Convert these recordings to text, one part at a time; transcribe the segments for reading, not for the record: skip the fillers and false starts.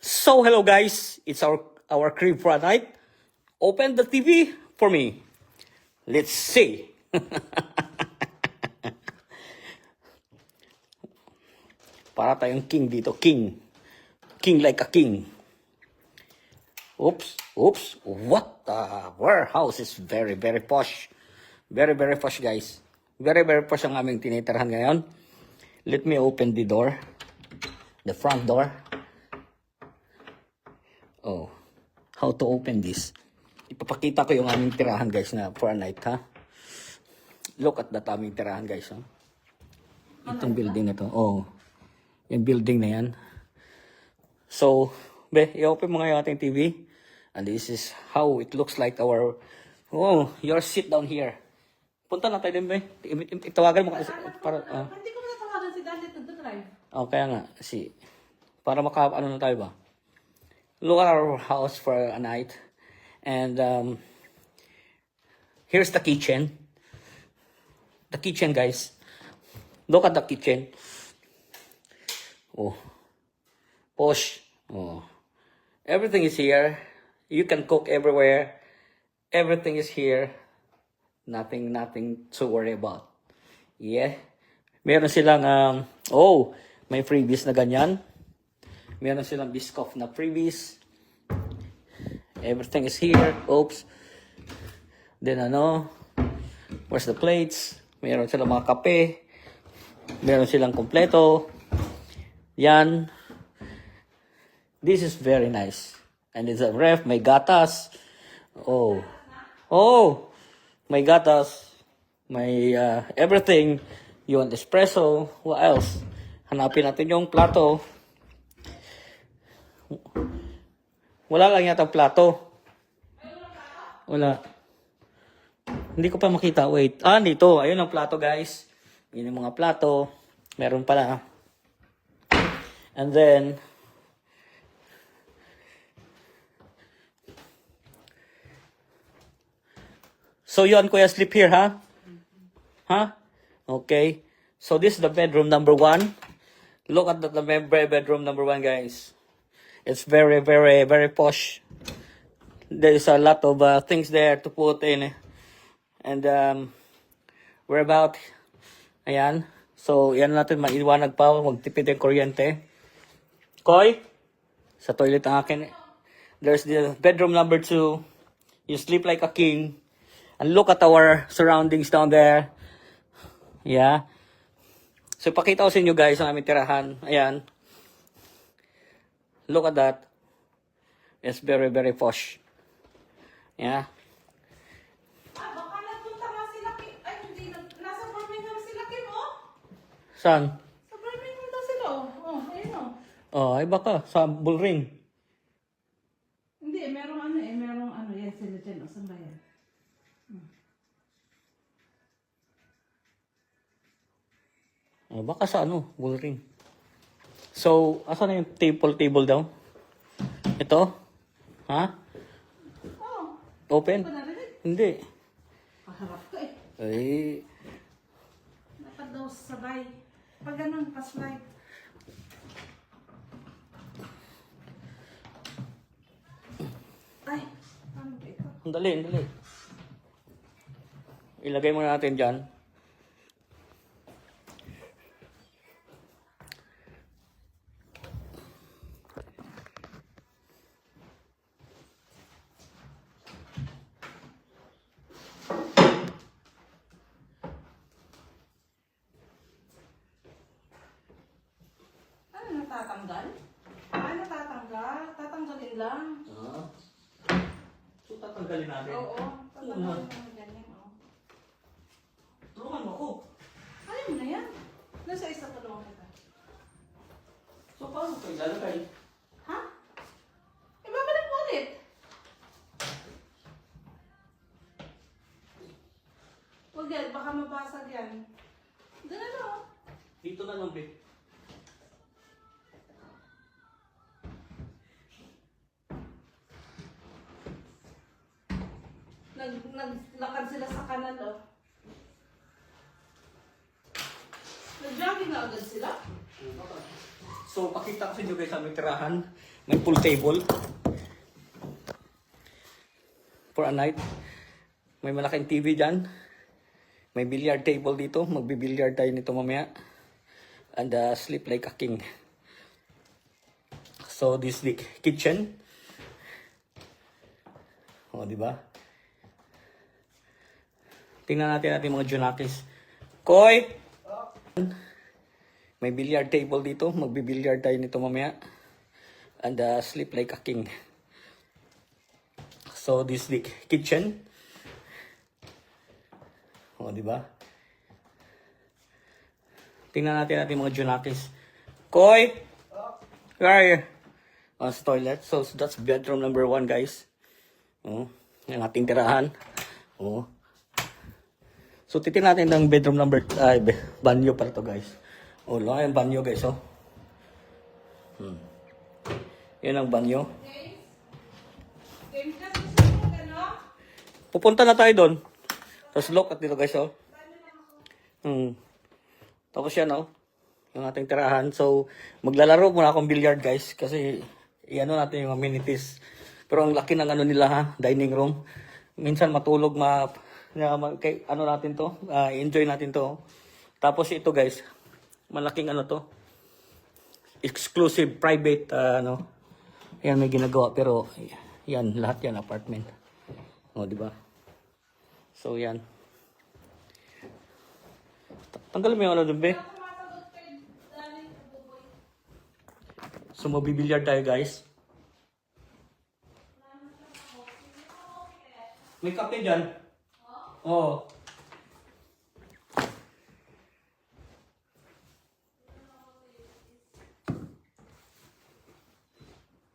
So hello guys, it's our crib for a night. Open the TV for me. Let's see. Para tayong king dito, king. King like a king. Oops. What the warehouse is very posh. Very posh guys. Very posh ang aming tinitirahan ngayon. Let me open the door. The front door. Oh, how to open this? Ipapakita ko yung aming tirahan guys na for a night ha. Look at that aming tirahan guys ha. Itong building na to. Oh, yung building na yan. So, i-open mo ngayon ating TV. And this is how it looks like our... Oh, your sit down here. Punta na tayo din Itawagan mo kasi para... Hindi ko natawagan si Daddy to drive. Oh, kaya nga. Para ano na tayo ba? Look at our house for a night. And here's the kitchen. The kitchen, guys. Look at the kitchen. Oh. Posh. Oh. Everything is here. You can cook everywhere. Everything is here. Nothing to worry about. Yeah. Meron silang, may freebies na ganyan. Meron silang Biscoff na freebies. Everything is here. Oops. Then where's the plates? Meron silang mga kape. Meron silang kompleto. Yan. This is very nice. And it's a ref. May gatas. Oh, may gatas. May everything. You want espresso. What else? Hanapin natin yung plato. Wala lang yata plato. Wala. Hindi ko pa makita. Wait. Dito. Ayun ang plato, guys. Yun yung mga plato. Meron pala. And then, so yun, Kuya, sleep here, ha? Huh? Okay. So this is the bedroom number 1. Look at the bedroom number 1, guys. It's very posh. There's a lot of things there to put in. And we're about, ayan. So, yan natin, maiwanag pa, magtipid yung kuryente. Koy, sa toilet ang akin. There's the bedroom number 2. You sleep like a king. And look at our surroundings down there. Yeah. So, pakita ko sa inyo guys ang aming tirahan. Ayan. Look at that. It's very posh. Yeah. Baka nagpunta nga sila Kim. Ay, hindi. Nasa Birmingham sila Kim, oh. Saan? Sa Birmingham daw sila, oh. Oh, ayun, oh. Oh, ay baka. Sa Bullring. Hindi, merong yan sila dyan, oh. Saan ba yan? Oh, baka sa Bullring. So, asan na yung table daw? Ito? Ha? Oh. Open? Hindi ko narinig. Hindi. Paharap ko, eh. Ay, Dapat daw sabay. Pag ganun, pa-slide. Ay, ano ba ito? dali. Ilagay muna natin dyan. Ano natatanggal? Natatanggal? Tatanggalin lang. So, tatanggalin natin. Oo. Tatanggalin lang ganyan, oh. Tulungan mo ako. Ayaw mo na yan. Nasa isa tulungan kita. So, paano ito ilalagay? Ha? Ibabalik mo ulit. Huwag yan, baka mabasag yan. Doon na lang, oh. Dito na lang, babe. Naglakad sila sa kanal, oh. Nag-jogging na agad sila. So, pakita ko sa inyo guys ang aming tirahan. May pool table. For a night. May malaking TV dyan. May billiard table dito. Magbibilyard tayo nito mamaya. And sleep like a king. So, this is the kitchen. O, diba? Tingnan natin yung mga Junakis. Koy! May billiard table dito. Magbibilyard tayo nito mamaya. And sleep like a king. So, this is the kitchen. O, diba? Tingnan natin yung mga Junakis. Koy! Where are you? Sa toilet. So, that's bedroom number 1, guys. Oh, yung ating tirahan. Oh. So, titingnan natin ng bedroom number, banyo para to guys. Oh, lang yung banyo guys, oh. Yan ang banyo. Game ka susunod, ano? Pupunta na tayo doon. Tapos look at dito guys, oh. Tapos yan, oh. Yung ating tirahan. So, maglalaro muna akong billiard guys. Kasi, iano natin yung amenities. Pero ang laki ng ano nila ha, dining room. Minsan matulog, ano natin to, enjoy natin to. Tapos ito guys, malaking ano to, exclusive, private, yan may ginagawa. Pero yan, lahat yan, apartment. O, di ba? So yan. Tanggalin mo yung ano dun, be. So mabibilyard tayo guys. May kape dyan. Oo.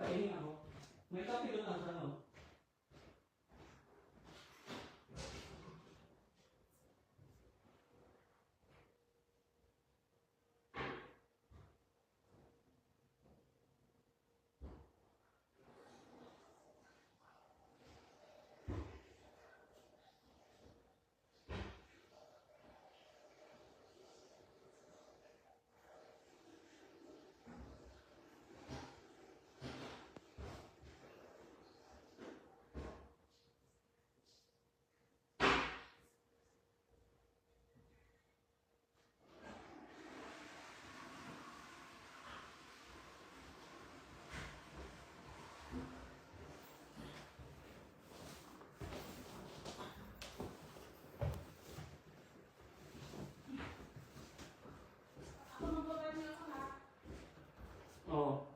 Paingin ako. May kape doon ang ano. Oo.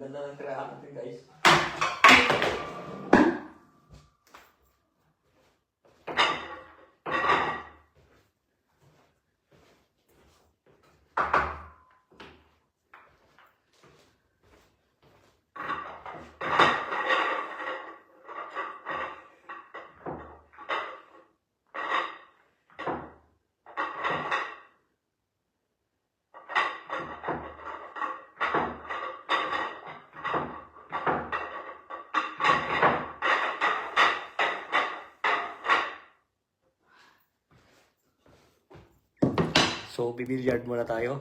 Ganda ng tirahan natin guys. So, bibilyard muna tayo.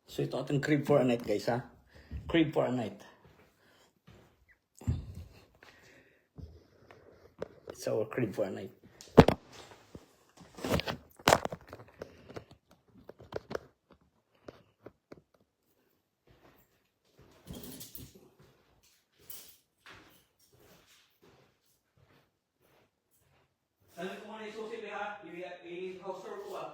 So, ito ating crib for a night, guys, ha? Crib for a night. Sour cream for a night. Alam ko muna yung susi, ha? I-house tour ko, ah.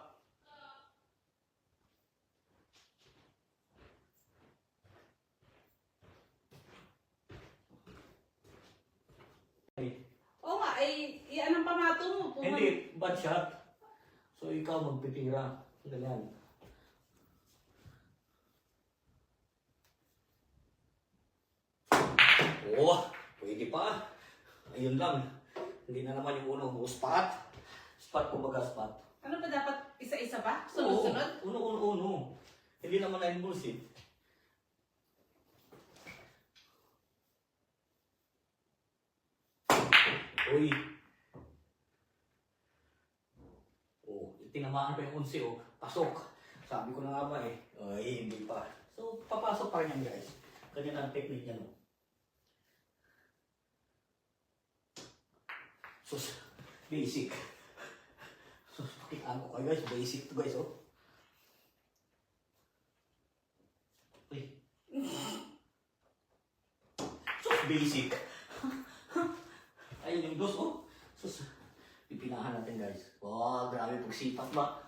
Oo nga, iyan ang pamato mo. Hindi, bad shot. So, ikaw magpipira. Ganyan. Oh, pwede pa. Ayun lang. Hindi na naman yung uno. Spot. Spot, kumbaga spot. Ano ba dapat isa-isa ba? Sunod-sunod? Uno. Hindi naman na bullshit. Uy. Oh, tinamaan pa yung 11, oh. Pasok. Sabi ko na nga ba eh. Ay, hindi pa. So, papasok pa rin yan, guys. Ganyan ang technique niya, no? Sus, basic. Sus, pakitaan ko kayo, guys. Basic to, guys, oh. Uy. Sus, basic. Ayun yung dos, oh. Sus, pipinahan natin, guys. Wow, grabe pagsipat ba?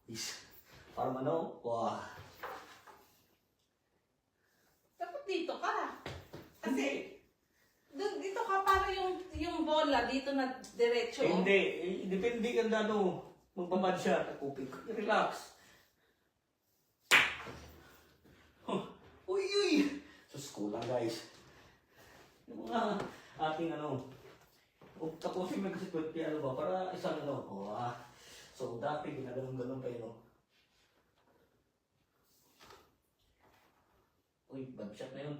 Is, parang ano, wow. Dapat dito ka. Kasi, Hindi. dito ka para yung bola, dito na diretso. Eh, hindi. Eh, depende ka na, ano, magbabad siya. Kupig. Relax. Huh. Uy! Sus, kulang, guys. Yung mga ating, ano, tapusin mo kasi 20, ano ba, para isang, ano, wow. So, dati, ginaganon-ganon pa yun, no? Uy, bad shot na yun.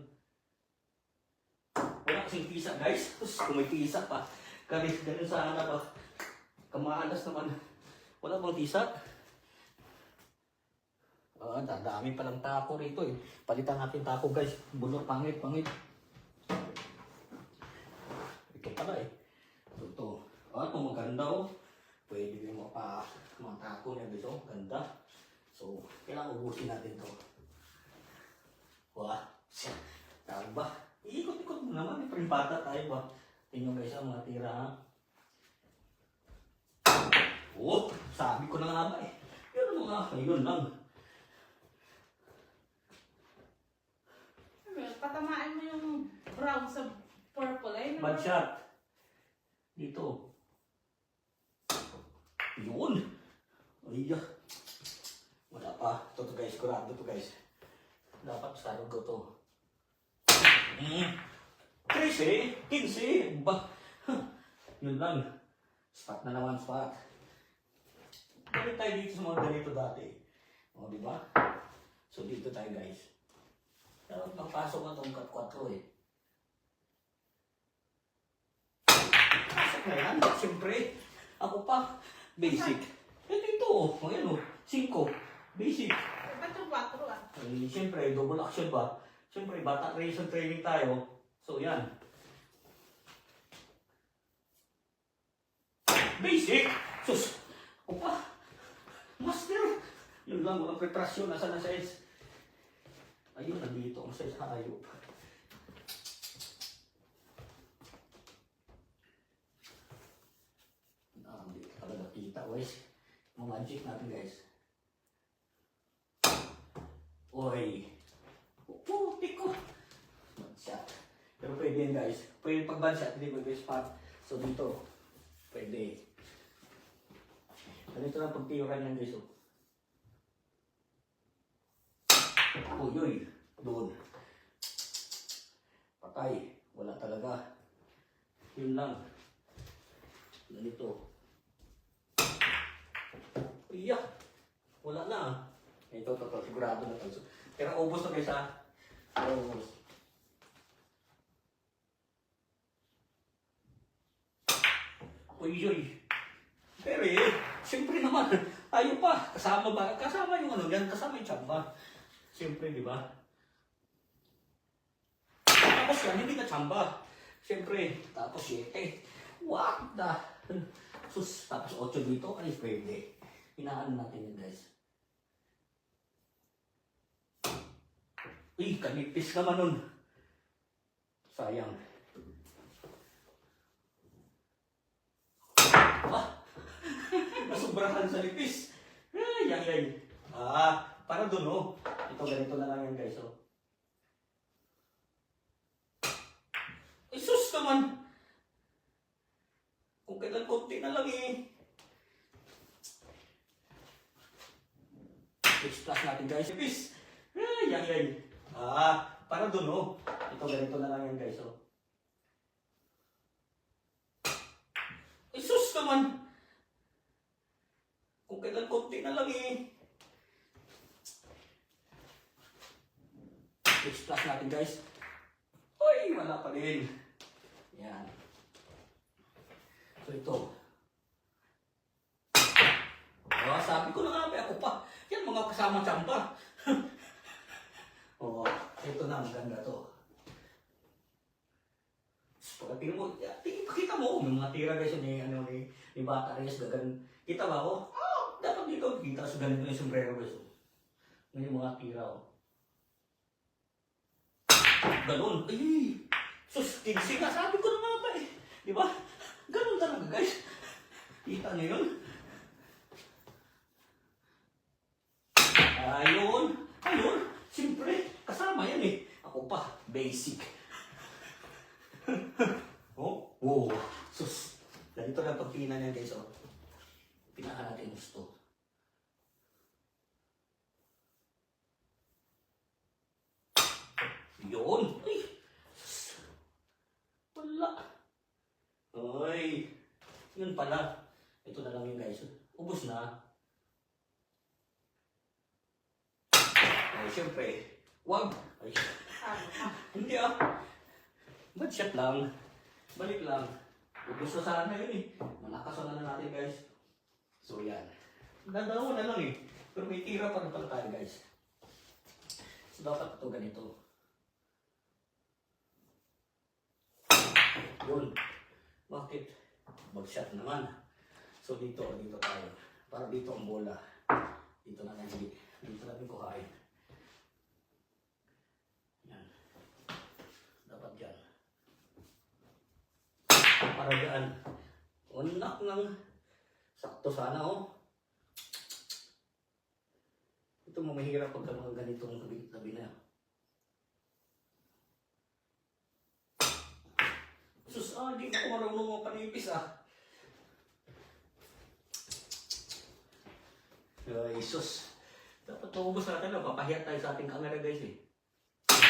Wala kasing pisa, guys. Tapos kung may pisa pa, ganun sana pa. Kamaalas naman. Wala bang pisa? Dadami palang tako rito eh. Palitan natin tako, guys. Bunor, pangit. Ito pala eh. Ito. Ito maganda oh. Pwede yung mga tako niya dito. Ganda. So, kailangan ubusin natin to. Wah, siya. Tawag ba? Iikot-ikot mo naman. Pero bata tayo ba? Tingnan guys ang mga tira ha. Oh, sabi ko na nga ba eh. Pero mga ngayon lang. Patamaan mo yung brown sa purple eh. Bad shot. Dito. Yun. Ay, wala pa. Ito to guys. Kurado to guys. Dapat sarog ko to. 13, 15. Ba? Yun lang. Spot na naman, spot. Balik tayo dito sa mga ganito dati. O, di ba? So, dito tayo guys. Pero pagpasok na itong kat-4 eh. Pasok na yan. Siyempre, ako pa. Basic. Eh, dito oh. Ayan oh. 5. Basic. Ba't yung 4 ah? Eh, siyempre, double action ba? Siyempre, bata creation training tayo. So, yan. Basic! Sus! Opa! Master! Yun lang, walang preparasyon. Nasaan na size? Ayun, nandito ang size hayop. Hindi ka talaga kita, guys. Mga magic natin, guys. Oy! Putik ko! Bad-shot. Pero pwede yan, guys. Pwede pag bad-shot, hindi mag-spot. So, dito. Pwede. Ganito lang pagtiuran yan, guys. Uy, uy. Doon. Patay. Wala talaga. Yun lang. Ganito. Iyak. Wala na. Ito. Sigurado na ito. Pero ubos na guys ha. Ubos. Uy, uy. Pero siyempre naman. Ayaw pa. Kasama ba? Kasama yung ano yan. Kasama yung tsamba. Siyempre, di ba? Tapos yan, hindi ka tsamba. Siyempre, tapos 7. What the? Sus, tapos 8 dito, ay pwede. Hinaan natin yun guys. Uy, kanipis naman nun. Sayang. Ah, nasubrahan sa lipis. Ay, ay, ay. Para dun oh. Ito, ganito na lang yan guys oh. Ay, sus naman. Kung kailan konti na lang eh. Express natin guys. Lipis. Ay, ay, ay. Para dun oh. Ito, ganito na lang yan guys oh. Ay, sus naman. Kung kailan konti na lang eh. Express natin guys. Ay, wala pa rin. Yan. So ito. Sabi ko na nga, may ako pa. Yan mga kasama tsamba. Ito na, maganda to. Pagkatingin mo, pakita mo, may mga tira guys ni Bata Reyes, gagan. Kita ba ako? Dapat dito, kita sa ganito yung sombrero guys. May mga tira oh. Ganun. Ay, sus, tinsi nga. Sabi ko na nga ba eh. Di ba? Ganun talaga guys. Kita nyo yun? Ayun. Siyempre, kasama yan eh. Ako pa, basic. Wow. Sus. Ganito lang pagpina niyan guys oh. Pinahan natin gusto. Yun. Ay. Wala. Ay. Yun pala. Ito na lang yun guys. Ubus na. Ay, siyempre. Wag. Ay. Hindi ah. Bad shot lang. Balik lang. Ubus na sana yun eh. Malakasan na natin guys. So yan. Dadawa na lang eh. Pero may tira pa na pala tayo guys. So dapat ito ganito. Yun. Bakit? Bagshot naman. So dito tayo. Para dito ang bola. Dito na hindi. Dito natin kuhain. Yan. Dapat dyan. Para dyan. Unak ng sakto sana oh. Ito mamahirap pagka mga ganitong tabi na. Sus, di ako marunong mga panipis ah. Ay, sus. Dapat maubos natin na papahiya tayo sa ating camera guys eh.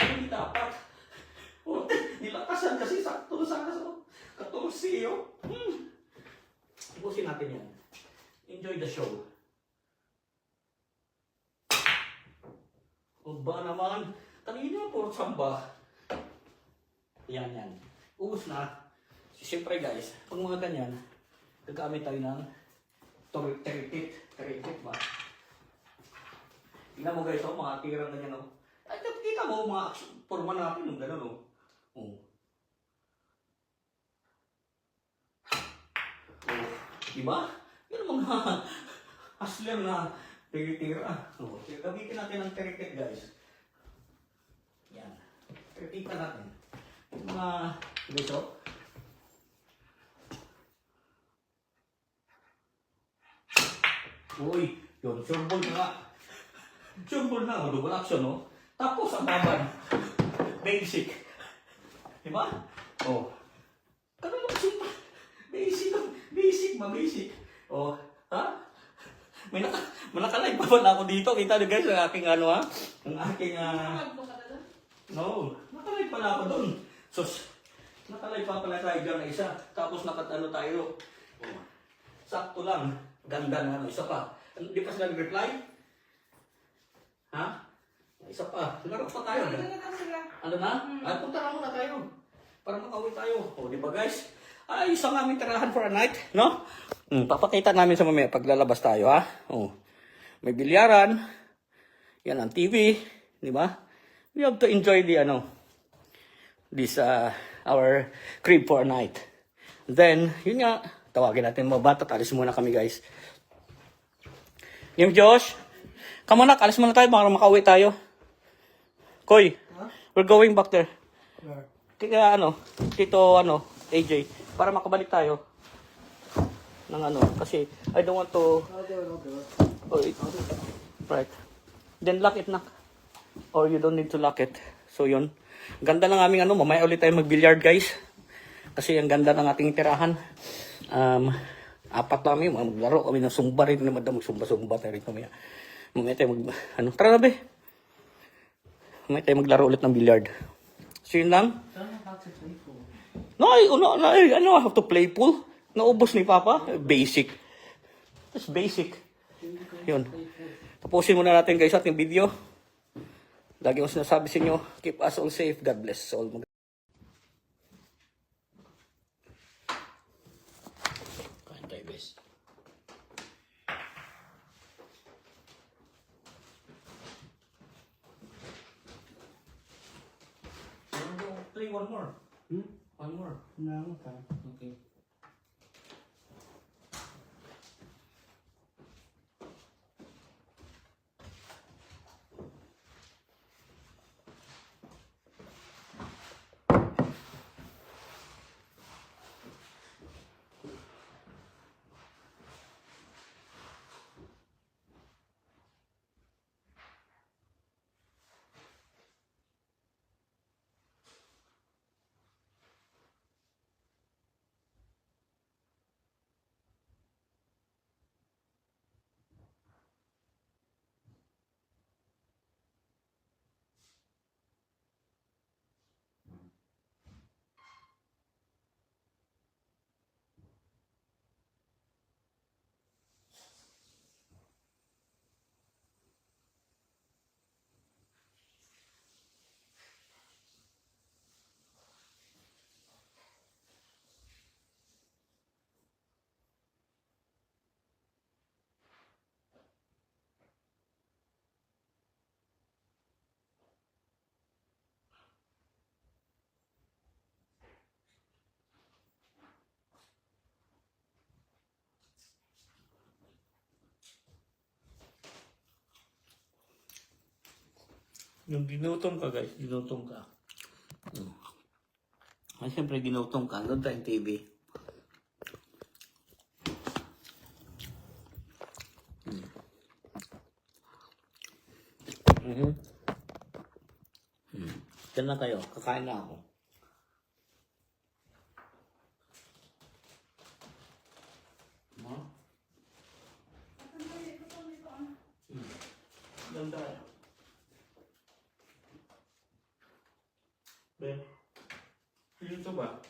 Hindi dapat. Nilakasan kasi sakto sana sa 14 oh. Ubusin natin yan. Enjoy the show. O ba naman? Kanina po samba. Yan. Ubus na. Siyempre guys, pag mga ganyan, gagamit tayo ng terikit ba? Tingnan mo guys, mga tirang ganyan oh. Ay, kita mo mga forma natin ng gano'n oh. Diba? Yan ang mga hustler na tira. Gamitin natin ng terikit guys. Yan. Terikitan natin. Yung mga guys oh. Uy, yun, sureball na nga. Sureball na, double action, no? Tapos ang baban. Basic. Diba? Oh. Ganun lang siya. Basic. Oh, ha? May nakalive pa pala ako dito. Kita nyo guys, ang aking ano ha? Ang aking, no, nakalive pala ako dun. Sus, nakalive pa pala tayo dyan na isa. Tapos nakatano tayo. Oh. Sakto lang. Ganda na ano, isa pa. Hindi pa sila nag-reply? Ha? Isa pa. Laro pa tayo. Ano na? Ay, punta na muna tayo. Para makauwi tayo. O, di ba guys? Ay, isang aming tirahan for a night, no? Papakita namin sa mamaya paglalabas tayo, ha? O, may bilyaran. Yan ang TV. Di ba? We have to enjoy the, this, our crib for a night. Then, yun nga, tawagin natin mga bata. Alis muna kami, guys. Yung Josh, come on, alis muna tayo para makauwi tayo. Koy, we're going back there. Kaya Tito AJ, para makabalik tayo. Ng kasi I don't want to... Oh, right. Then lock it, knock. Or you don't need to lock it. So yun. Ganda ng aming mamaya ulit tayo mag-billiard, guys. Kasi ang ganda ng ating tirahan. Apat kami, maglaro kami ng sumba rin naman. Sumba tayo rin mamaya. Mamaya tayo tara na be. Mamaya tayo maglaro ulit ng billiard. So yun lang. No, I have to play pool. Naubos ni Papa. Basic. That's basic. Yun. Tapusin muna natin, guys, ating video. Lagi ko sinasabi sa inyo, keep us all safe. God bless all. Kain tayo, guys. Play one more. One more. No, okay. Okay. Yung ginutom ka, guys, ginutom ka. Ay, siyempre ginutom ka, doon tayong TV. Diyan na kayo, kakain na ako. Ganda. Ben, yun to ba?